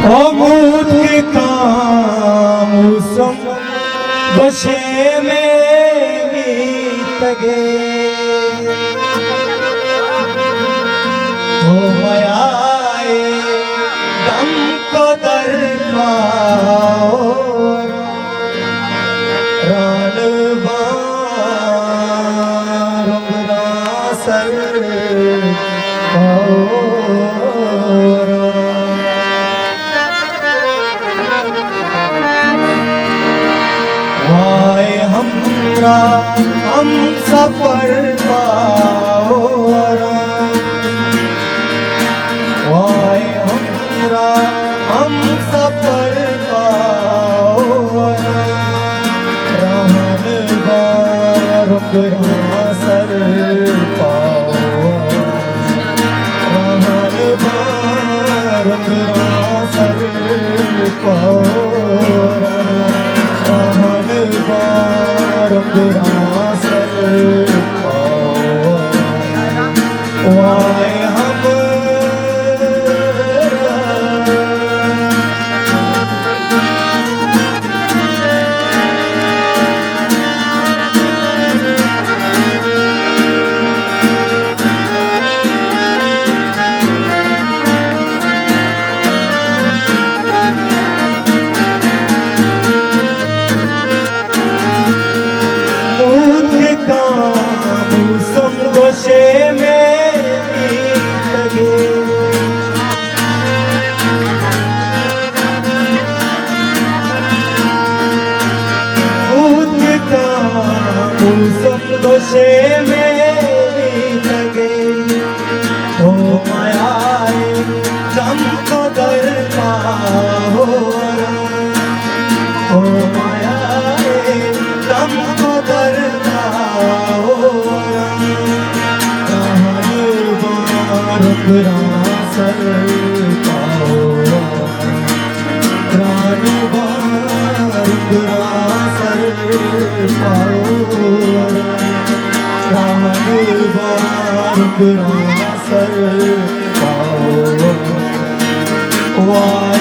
अमूद के काम संग बशे में बीत गए हो मयाए दम को दरपाओ रान सर हम सफर पाओ वाय हम सफर पाओ रहन बारुक सर पाओ रहन बारुक सर पाओ रहन वाय हम दोषे मेरी लगे हो मायाए जम को दरपाओ हो मायाए जम को दरपाओ सर पाओ सर पाओ सर पाओ वाय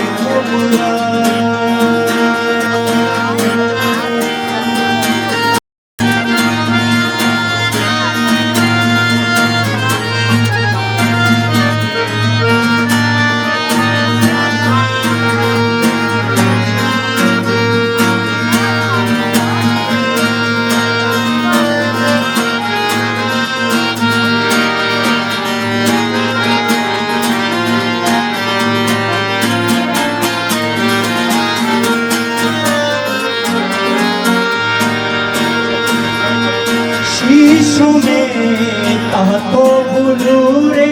तो भूलू रे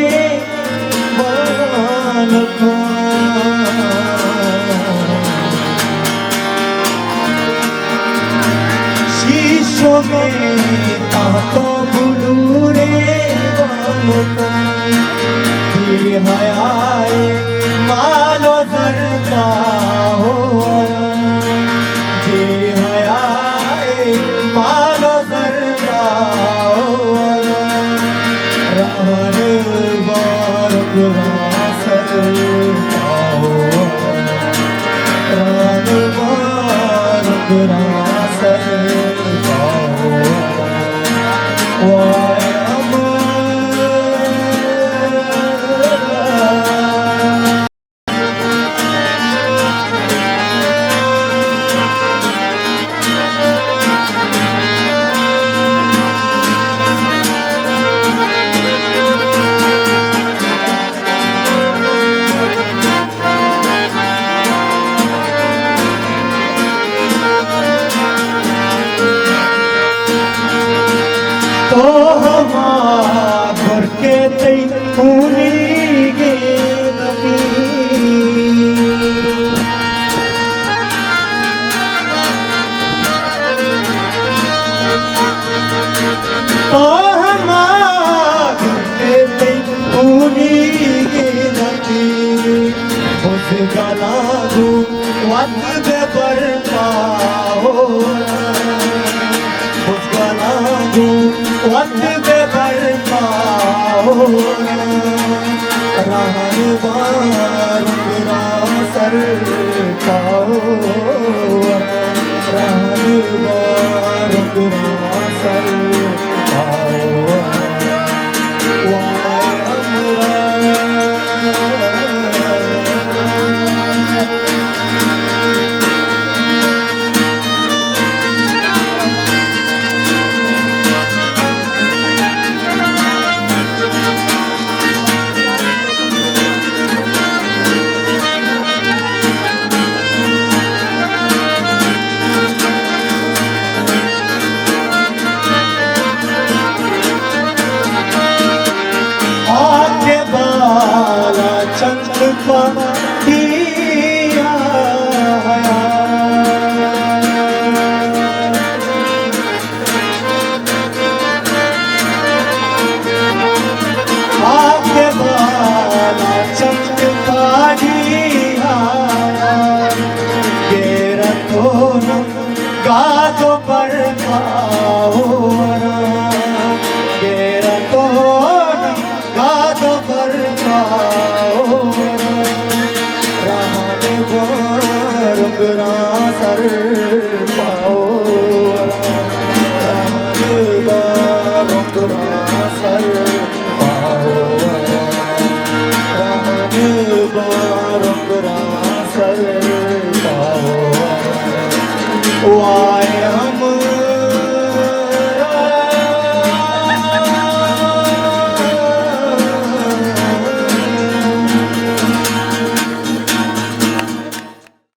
बालका शीशों में तो भूलू रे बालका हयाए मालो दरका हो हयाए मालो दरका सर पाओ सर पाओ वाय तो हमार के तई पूरी गे नबी तो हमार के तई पूरी गे नबी उस गला दू वक्त दे पर पाओ उस गला दू वक्त पे बरपाओ रहन बार सर सर पाओ प्राण रंग सर पाओ वाय गादो पर पाओ गेरा तो गादो पर पाओ